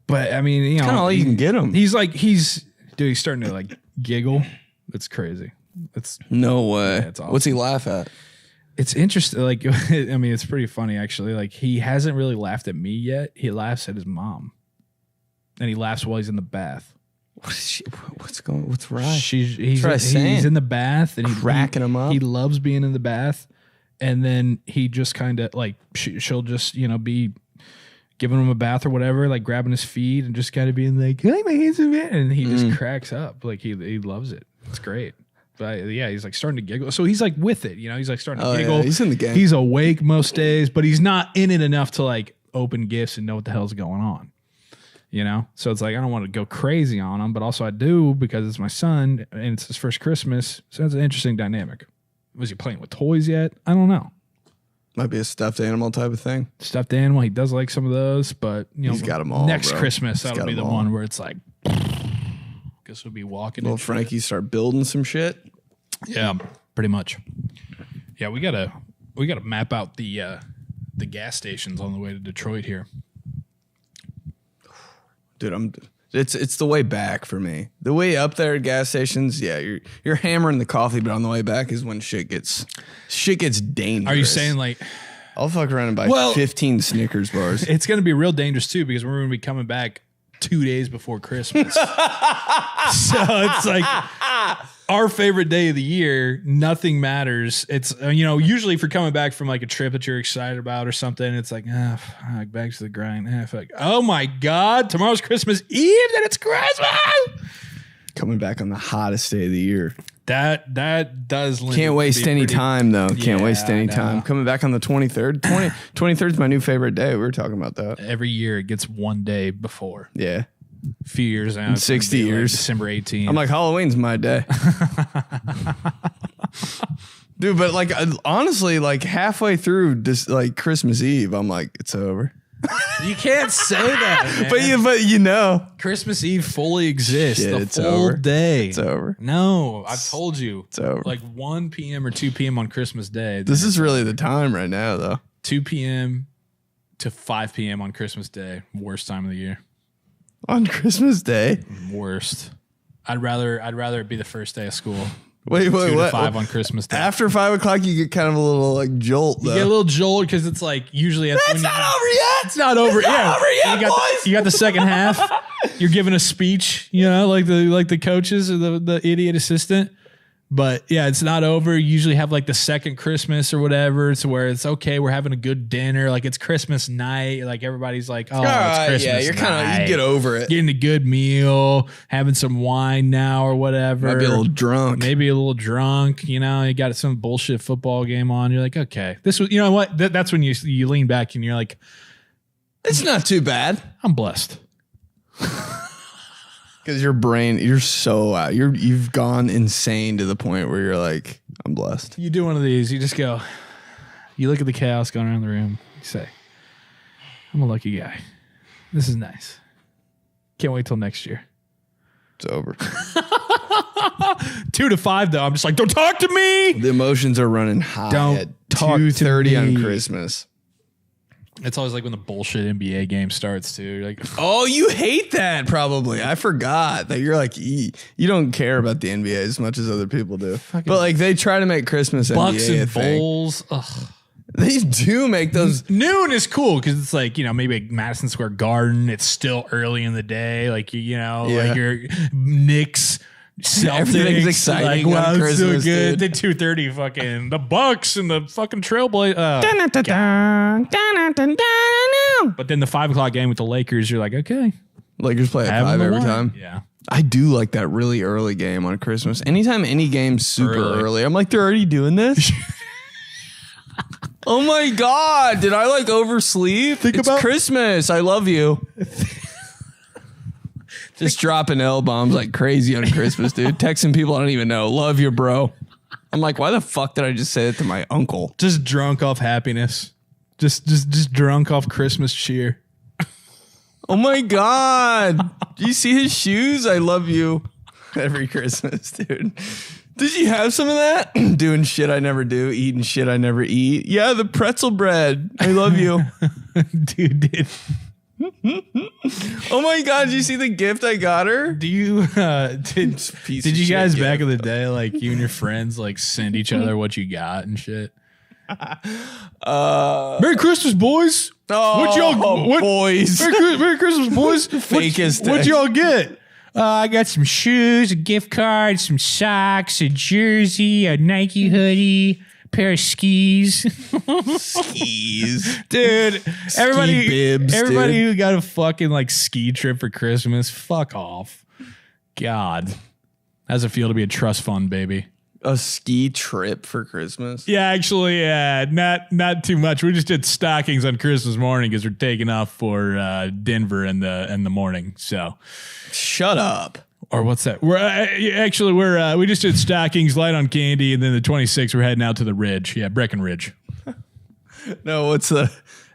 but I mean, you know, kind of all you can get him. He's starting to like giggle. It's crazy. It's no way. Yeah, it's awesome. What's he laugh at? It's interesting. Like, I mean, it's pretty funny actually. Like, he hasn't really laughed at me yet. He laughs at his mom, and he laughs while he's in the bath. What's wrong? He's in the bath and cracking him up. He loves being in the bath, And then he just kind of like, she'll just, be giving him a bath or whatever, like grabbing his feet and just kind of being like, "Hey, my handsome man." And he just cracks up. Like he loves it. It's great. But yeah, he's like starting to giggle. So he's like with it, he's like starting to giggle. Yeah, he's in the game. He's awake most days, but he's not in it enough to like open gifts and know what the hell's going on. So it's like, I don't want to go crazy on him, but also I do because it's my son and it's his first Christmas. So that's an interesting dynamic. Was he playing with toys yet? I don't know. Might be a stuffed animal type of thing. Stuffed animal. He does like some of those, but he's got them all. Next bro. Christmas, that'll be the one where it's like, guess we'll be walking. Little Frankie start building some shit. Yeah, pretty much. Yeah, we gotta map out the gas stations on the way to Detroit here. Dude, it's the way back for me. The way up there at gas stations, yeah, you're hammering the coffee, but on the way back is when shit gets dangerous. Are you saying like I'll fuck around and buy 15 Snickers bars? It's gonna be real dangerous too because we're gonna be coming back 2 days before Christmas. So it's like our favorite day of the year. Nothing matters. It's usually if you're coming back from like a trip that you're excited about or something, it's like fuck, back to the grind. Fuck. Oh my God, tomorrow's Christmas Eve. Then it's Christmas. Coming back on the hottest day of the year. That does. Can't waste any time though. Can't waste any time. Coming back on the 23rd. 23rd is my new favorite day. We were talking about that. Every year it gets one day before. Yeah. A few years out. 60 years. Like December 18th. I'm like, Halloween's my day. Dude, but like honestly, like halfway through this like Christmas Eve, I'm like, it's over. You can't say that, man. but Christmas Eve fully exists. Shit, the it's full over. day. It's over. No, I've told you. It's over. Like 1 p.m. or 2 p.m. on Christmas Day. This is really the time right now, though. 2 p.m. to 5 p.m. on Christmas Day. Worst time of the year. On Christmas Day? Worst. I'd rather it be the first day of school. Wait, 2 what? to 5 on Christmas Day. After 5 o'clock, you get kind of a little like jolt. Though. You get a little jolt because it's like usually it's not over yet. It's not over. Not over yet, You got the second half. You're giving a speech, like the coaches or the idiot assistant. But yeah, it's not over. You usually have like the second Christmas or whatever. It's where it's okay. We're having a good dinner. Like it's Christmas night. Like everybody's like, oh, it's Christmas. Yeah, you're kind of, you get over it. Getting a good meal, having some wine now or whatever. Might be a little drunk. Maybe a little drunk. You got some bullshit football game on. You're like, okay, this was, what? That's when you lean back and you're like, it's not too bad. I'm blessed. Because your brain, you're so out. You've gone insane to the point where you're like, I'm blessed. You do one of these. You just go. You look at the chaos going around the room. You say, I'm a lucky guy. This is nice. Can't wait till next year. It's over. 2 to 5 though. I'm just like, don't talk to me. The emotions are running high. Don't at talk to 2:30 on me. Christmas. It's always like when the bullshit NBA game starts too. You're like, oh, you hate that probably. I forgot that you're like, you don't care about the NBA as much as other people do. But like they try to make Christmas Bucks NBA and a thing. Bulls. Ugh. They do make those. Noon is cool because it's like, maybe like Madison Square Garden. It's still early in the day. Like, like your Knicks. Celtics, everything's exciting like, wow, on Christmas, so good. dude. The 2:30 fucking the Bucks and the fucking Trailblazers. But then the 5 o'clock game with the Lakers, you're like, okay, Lakers play at 5 every time. Yeah, I do like that really early game on Christmas. Anytime any game's super early, I'm like, they're already doing this. Oh my God! Did I like oversleep? It's Christmas. I love you. Just dropping L-bombs like crazy on Christmas, dude. Texting people I don't even know. Love you, bro. I'm like, why the fuck did I just say that to my uncle? Just drunk off happiness. Just drunk off Christmas cheer. Oh my God. Do you see his shoes? I love you. Every Christmas, dude. Did you have some of that? Doing shit I never do, eating shit I never eat. Yeah, the pretzel bread. I love you. Dude. Oh my God, did you see the gift I got her? Do you did you guys back in the day, like you and your friends like send each other what you got and shit? Merry Christmas, boys. Boys. Merry Christmas, boys. Fakest. What'd y'all get? I got some shoes, a gift card, some socks, a jersey, a Nike hoodie, pair of skis. Skis. Dude, everybody bibs, everybody dude. who got a fucking like ski trip for Christmas, fuck off. God. How's it feel to be a trust fund baby? A ski trip for Christmas? Yeah, actually, not too much. We just did stockings on Christmas morning because we're taking off for Denver in the morning. So, Shut up. or what's that? We just did stockings, light on candy, and then the 26th we're heading out to the Ridge. Yeah, Breckenridge. No, what's the...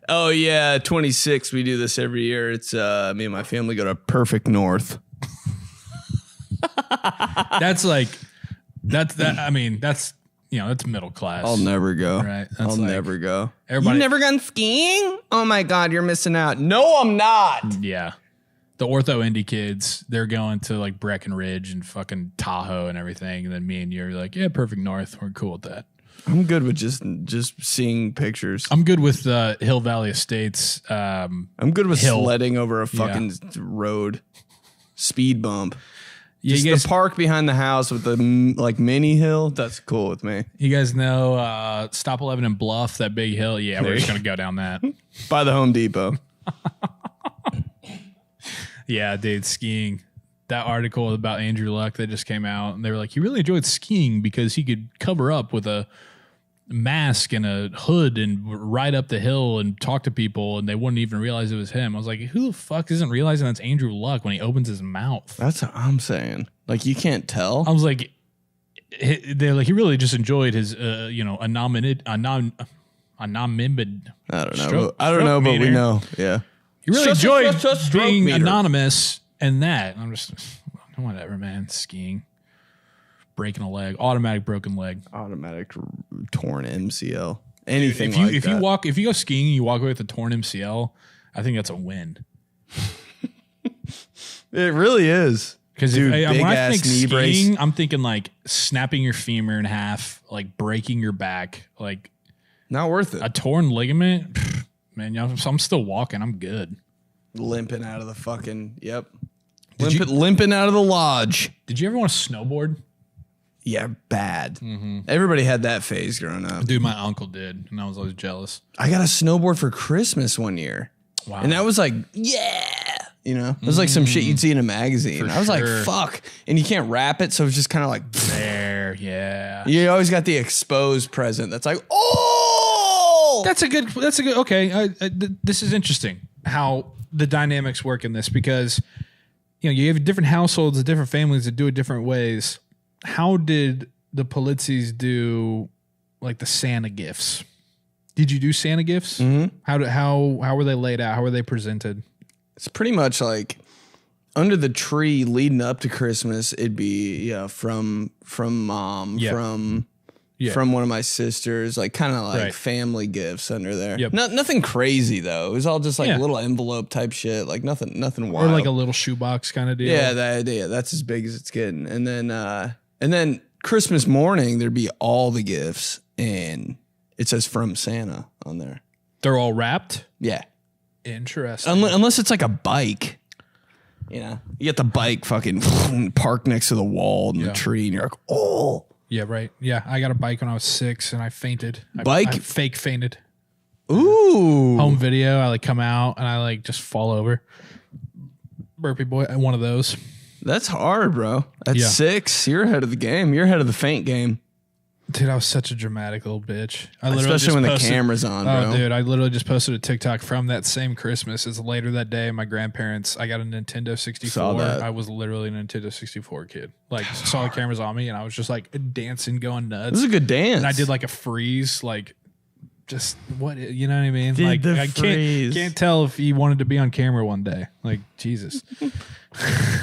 Oh, yeah, 26. We do this every year. It's me and my family go to Perfect North. That's that's middle class. I'll never go. Right. That's I'll like- never go. Everybody- You've never gone skiing? Oh, my God, you're missing out. No, I'm not. Yeah. The ortho indie kids, they're going to like Breckenridge and fucking Tahoe and everything. And then me and you are like, yeah, Perfect North. We're cool with that. I'm good with just seeing pictures. I'm good with Hill Valley Estates. I'm good with Hill. sledding over a fucking road. Speed bump. Yeah, Just you guys, the park behind the house with the like mini hill. That's cool with me. you guys know Stop 11 and Bluff, that big hill? Yeah, we're just going to go down that. By the Home Depot. Yeah, dude, skiing. That article about Andrew Luck that just came out, and they were like, he really enjoyed skiing because he could cover up with a mask and a hood and ride up the hill and talk to people, and they wouldn't even realize it was him. I was like, who the fuck isn't realizing that's Andrew Luck when he opens his mouth? That's what I'm saying. Like, you can't tell. I was like, they're like, he really just enjoyed his, anonymity. I don't know. Stroke- I don't know, but we meter. know. Yeah. He really Just- enjoyed just stroke being meter. anonymous and that. I'm just, whatever, man. Skiing, breaking a leg, automatic broken leg. Automatic torn MCL. Anything If you like that. if you go skiing and you walk away with a torn MCL, I think that's a win. It really is. Because Dude, when I big-ass think knee brace. skiing, I'm thinking like snapping your femur in half, like breaking your back, like Not worth it. a torn ligament. Pfft, man, I'm still walking. I'm good. Limping out of the fucking, yep. Did Limping out of the lodge. Did you ever want to snowboard? Yeah, bad. Everybody had that phase growing up. Dude, my uncle did, and I was always jealous. I got a snowboard for Christmas one year. Wow. And that was like, yeah. You know, it was like some shit you'd see in a magazine. For I was like, sure. fuck. And you can't wrap it. So it's just kind of like, There, yeah. you always got the exposed present that's like, oh. That's a good. Okay, this is interesting how the dynamics work in this because you have different households, different families that do it different ways. How did the Polizzis do like the Santa gifts? Did you do Santa gifts? Mm-hmm. How were they laid out? How were they presented? It's pretty much like under the tree leading up to Christmas. It'd be from mom, Yeah. from one of my sisters, like kind of like Right. family gifts under there. Yep. Nothing crazy though. It was all just like Yeah. little envelope type shit. Like nothing wild. Or like a little shoebox kind of deal? yeah, that idea. That's as big as it's getting. And then Christmas morning there'd be all the gifts and it says from Santa on there. They're all wrapped? Yeah. Interesting. Unless it's like a bike. You know, you get the bike fucking parked next to the wall and Yeah. the tree, and you're like, oh. Yeah, right. Yeah, I got a bike when I was 6 and I fainted. Bike? I fake fainted. Ooh. Home video. I like come out and I like just fall over. Burpy boy, one of those. That's hard, bro. At Yeah. 6, you're ahead of the game. You're ahead of the faint game. Dude, I was such a dramatic little bitch. Especially when the camera's on, bro. Oh, dude, I literally just posted a TikTok from that same Christmas. It's later that day. My grandparents, I got a Nintendo 64. Saw that. I was literally a Nintendo 64 kid. Like, saw the cameras on me and I was just like dancing, going nuts. This is a good dance. And I did like a freeze, like just what, you know what I mean? Did like the I freeze. can't tell if he wanted to be on camera one day. Like Jesus.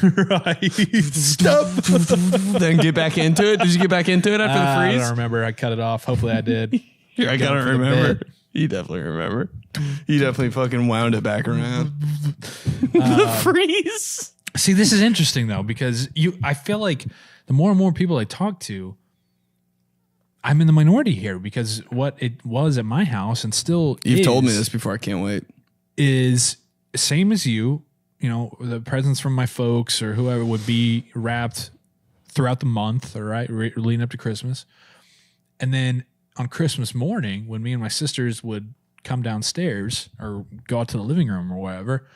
Right. Stop. Then get back into it. Did you get back into it after the I freeze? don't remember. I cut it off. Hopefully I did. I gotta for the remember. bit. You definitely remember. You definitely fucking wound it back around. The freeze. See, this is interesting though, because I feel like the more and more people I talk to, I'm in the minority here because what it was at my house and still You've told me this before. I can't wait. is same as you. You know, the presents from my folks or whoever would be wrapped throughout the month, all right, leading up to Christmas. And then on Christmas morning, when me and my sisters would come downstairs or go out to the living room or whatever,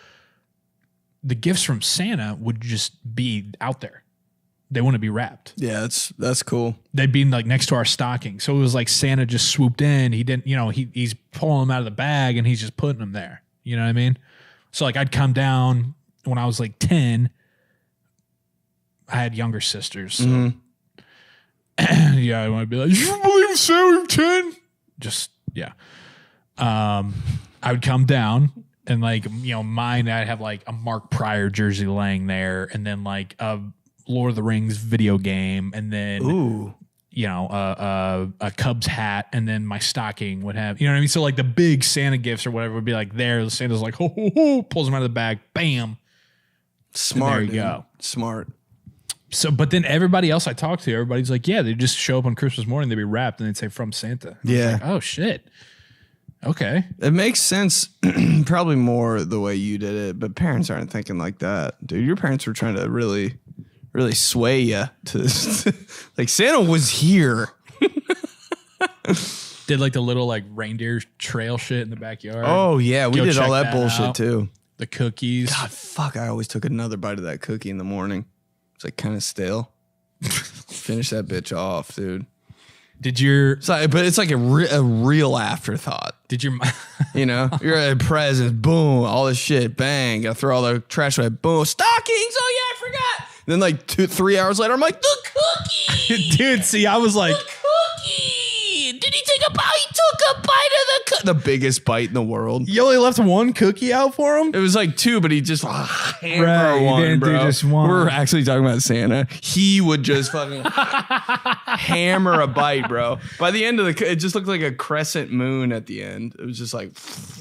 the gifts from Santa would just be out there. They wouldn't be wrapped. Yeah, that's cool. They'd be like next to our stocking. So it was like Santa just swooped in. He didn't, he's pulling them out of the bag and he's just putting them there. You know what I mean? So like I'd come down when I was like 10. I had younger sisters. So yeah, I might be like, you believe Santa was 10? Just, yeah. I would come down and like, mine, I'd have like a Mark Pryor jersey laying there and then like a Lord of the Rings video game and then, a Cubs hat and then my stocking would have, you know what I mean? So like the big Santa gifts or whatever would be like there. Santa's like, ho, ho, ho, pulls them out of the bag. Bam. Smart. And there you go. Smart. So, but then everybody else I talked to, everybody's like, yeah, they just show up on Christmas morning, they'd be wrapped and they'd say from Santa. Yeah. Like, oh shit. Okay. It makes sense probably more the way you did it, but parents aren't thinking like that. Dude, your parents were trying to really sway you to this. Like Santa was here. Did like the little like reindeer trail shit in the backyard. Oh yeah, we did all that check bullshit out. too. The cookies. God, fuck, I always took another bite of that cookie in the morning. It's like kind of stale. Finish that bitch off, dude. Did your but it's like a real afterthought. Did your you're at a present, boom, all this shit, bang, gotta throw all the trash away, boom, stockings, oh yeah, I forgot. Then like 2-3 hours later, I'm like, the cookie! Dude, see, I was like, the cookie! Did he take a bite? He took a bite of the biggest bite in the world. you only left one cookie out for him? It was like 2, but he just hammer Right, he one, didn't do bro. just one. We're actually talking about Santa. He would just fucking hammer a bite, bro. By the end of it just looked like a crescent moon at the end. It was just like,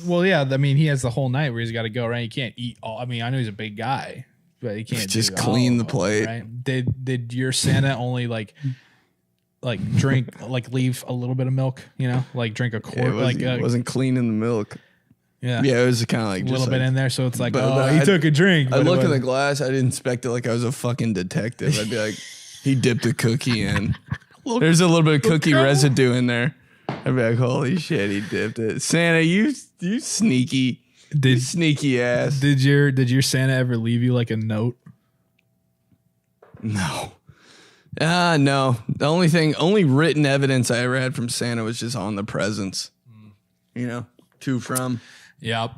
Well, yeah, I mean, he has the whole night where he's got to go, right? He can't eat all. I mean, I know he's a big guy, but he can't just do clean all the of it, plate. right? Did your Santa only like drink, like leave a little bit of milk, like drink a quart, it wasn't cleaning the milk. Yeah, it was kind of like a just little bit like, in there, so it's like, but he took a drink. I but look in the glass. I'd inspect it like I was a fucking detective. I'd be like, he dipped a cookie in. There's a little bit of cookie residue in there. I'd be like, holy shit, he dipped it. Santa, you sneaky, sneaky ass. Did your Santa ever leave you like a note? No. No. The only written evidence I ever had from Santa was just on the presents. To from. Yep.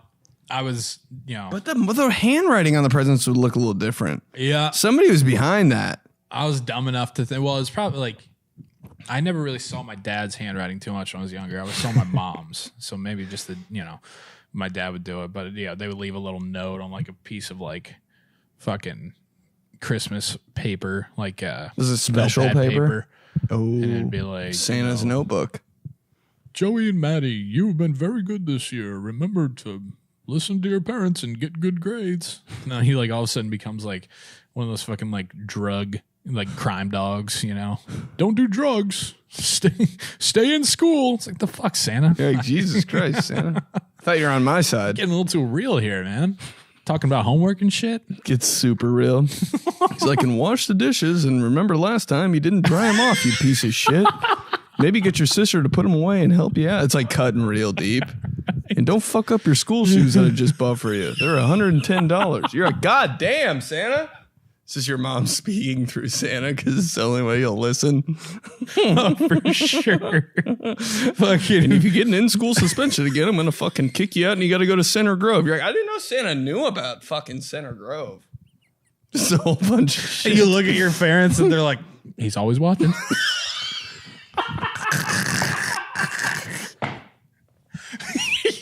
I was, But the handwriting on the presents would look a little different. Yeah. Somebody was behind that. I was dumb enough to think, well, it's probably like, I never really saw my dad's handwriting too much when I was younger. I always saw my mom's. So maybe just my dad would do it. But yeah, they would leave a little note on like a piece of like fucking Christmas paper. Like, this is special notepad paper? Oh. And it'd be like Santa's notebook. Joey and Maddie, you've been very good this year. Remember to listen to your parents and get good grades. Now he like all of a sudden becomes like one of those fucking like drug, like crime dogs, Don't do drugs. Stay in school. It's like, the fuck, Santa? You're like, Jesus Christ, Santa. I thought you were on my side. Getting a little too real here, man. Talking about homework and shit. Gets super real. He's like, and wash the dishes. And remember last time you didn't dry them off, you piece of shit. Maybe get your sister to put them away and help you out. It's like cutting real deep. And don't fuck up your school shoes that I just bought for you. They're $110. You're like, God damn, Santa. This is your mom speaking through Santa because it's the only way you'll listen. For sure. Fucking. And if you get an in-school suspension again, I'm going to fucking kick you out and you got to go to Center Grove. You're like, I didn't know Santa knew about fucking Center Grove. Just a whole bunch of shit. And you look at your parents and they're like, he's always watching.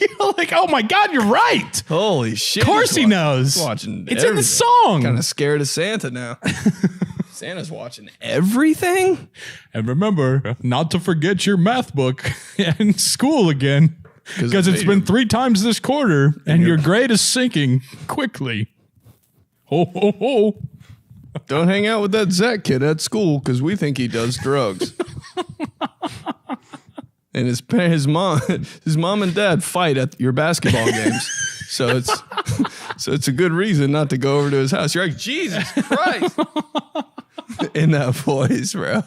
You're like, oh my God, you're right. Holy shit. Of course he knows. Watching it's in the song. Kind of scared of Santa now. Santa's watching everything. And remember, not to forget your math book in school again. Because it's been 3 times this quarter and your grade is sinking quickly. Ho, ho, ho. Don't hang out with that Zach kid at school because we think he does drugs. And his mom and dad fight at your basketball games. So it's a good reason not to go over to his house. You're like, Jesus Christ. In that voice, bro.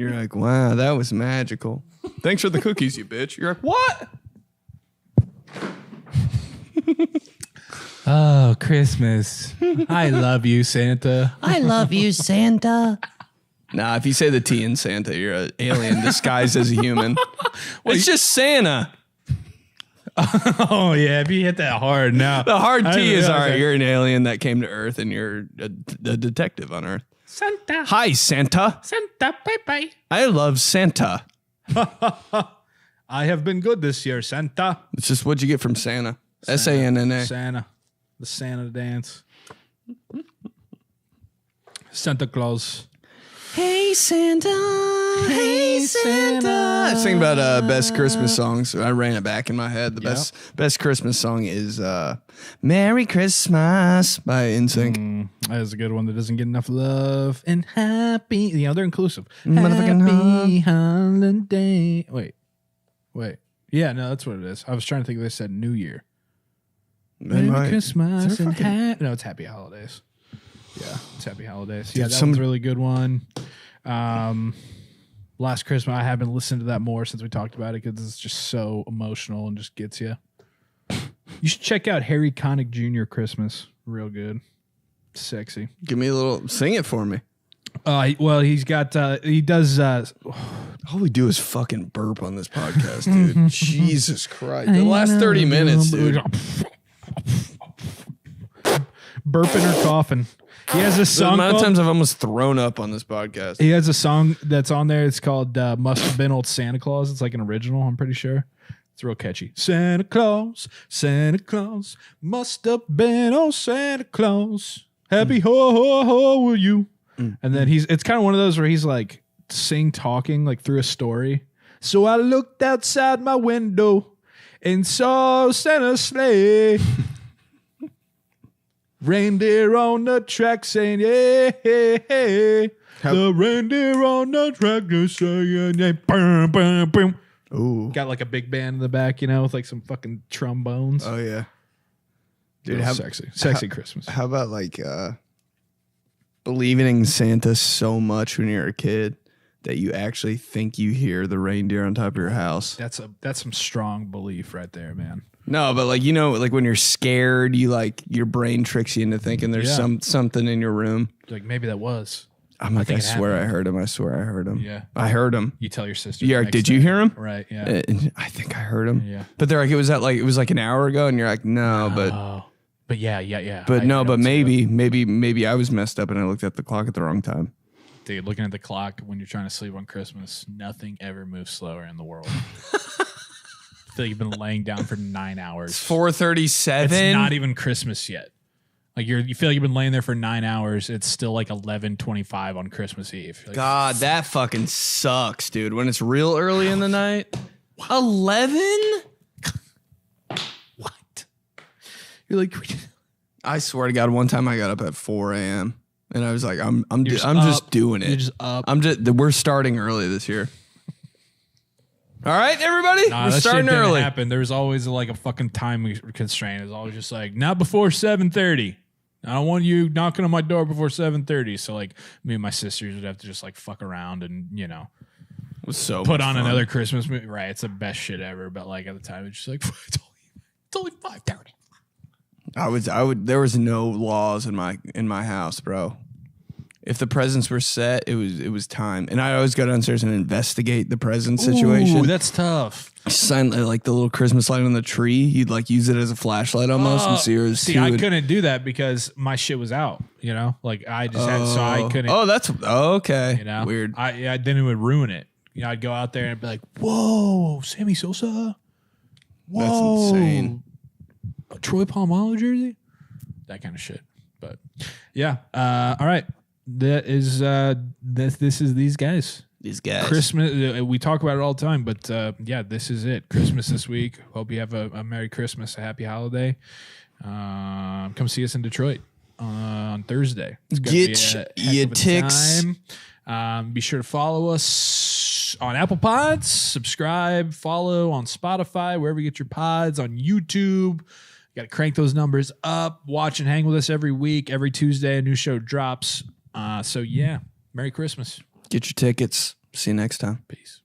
You're like, wow, that was magical. Thanks for the cookies, you bitch. You're like, what? Oh, Christmas. I love you, Santa. I love you, Santa. Nah, if you say the T in Santa, you're an alien disguised as a human. It's just Santa. Oh, yeah. If you hit that hard now. The hard T is, all right, you're an alien that came to Earth and you're a detective on Earth. Santa. Hi, Santa. Santa, bye-bye. I love Santa. I have been good this year, Santa. It's just what you get from Santa. Sanna. Santa. The Santa dance. Santa Claus. Hey Santa, hey Santa. I sing about best Christmas songs. I ran it back in my head. The best Christmas song is "Merry Christmas" by NSYNC. That is a good one that doesn't get enough love. And happy, you know, they're inclusive. Motherfucking happy holiday. Wait. Yeah, no, that's what it is. I was trying to think they said New Year. Merry Christmas and no, it's Happy Holidays. Yeah, it's Happy Holidays. Dude, yeah, that one's a really good one. Last Christmas, I have been listening to that more since we talked about it because it's just so emotional and just gets you. You should check out Harry Connick Jr. Christmas. Real good. Sexy. Give me a little, sing it for me. Well, he's got, he does. All we do is fucking burp on this podcast, dude. Jesus Christ. The last 30 minutes, dude. Burping or coughing. He has a song. The amount of times I've almost thrown up on this podcast. He has a song that's on there. It's called Must Have Been Old Santa Claus. It's like an original, I'm pretty sure. It's real catchy. Santa Claus, must have been old Santa Claus. Happy ho ho ho with you. And then it's kind of one of those where he's like talking like through a story. So I looked outside my window and saw Santa's sleigh. Reindeer on the track saying, yeah, hey, hey. The reindeer on the tractor saying, yeah, boom, boom, boom. Ooh. Got like a big band in the back, you know, with like some fucking trombones. Oh, yeah. Dude, sexy Christmas. How about like believing in Santa so much when you're a kid that you actually think you hear the reindeer on top of your house? That's some strong belief right there, man. No, but like, you know, like when you're scared, you like your brain tricks you into thinking there's something in your room. Like maybe that was. I'm like, I swear I heard him. I swear I heard him. Yeah. I heard him. You tell your sister. Yeah. Did you hear him? Right. Yeah. I think I heard him. Yeah. But they're like, it was like an hour ago. And you're like, no, but yeah. But maybe I was messed up and I looked at the clock at the wrong time. Dude, looking at the clock when you're trying to sleep on Christmas, nothing ever moves slower in the world. I feel like you've been laying down for 9 hours. It's 4:37. It's not even Christmas yet. Like you feel like you've been laying there for 9 hours. It's still like 11:25 on Christmas Eve. Like, God, that fucking sucks, dude. When it's real early in the night. 11? What? You're like, I swear to God, one time I got up at 4 a.m. and I was like, I'm just doing it. You're just up. We're starting early this year. All right, everybody, we're starting early. Happen. There's always like a fucking time constraint. It's always just like not before 7:30. I don't want you knocking on my door before 7:30. So like me and my sisters would have to just like fuck around and put on another Christmas movie. Right, it's the best shit ever. But like at the time, it's just like it's only 5:30. There was no laws in my house, bro. If the presents were set, it was time. And I always go downstairs and investigate the present situation. Ooh, that's tough. Sign like the little Christmas light on the tree. You'd like use it as a flashlight almost and see I couldn't do that because my shit was out, Like I just had, so I couldn't. Oh, that's okay. Weird. Then it would ruin it. I'd go out there and be like, whoa, Sammy Sosa. Whoa. That's insane. A Troy Polamalu jersey? That kind of shit. But yeah. All right. That is this is these guys. These guys. Christmas. We talk about it all the time, but this is it. Christmas this week. Hope you have a Merry Christmas, a Happy Holiday. Come see us in Detroit on Thursday. Get your ticks. Be sure to follow us on Apple Pods. Subscribe, follow on Spotify, wherever you get your pods. On YouTube. Got to crank those numbers up. Watch and hang with us every week. Every Tuesday, a new show drops. So yeah, Merry Christmas. Get your tickets. See you next time. Peace.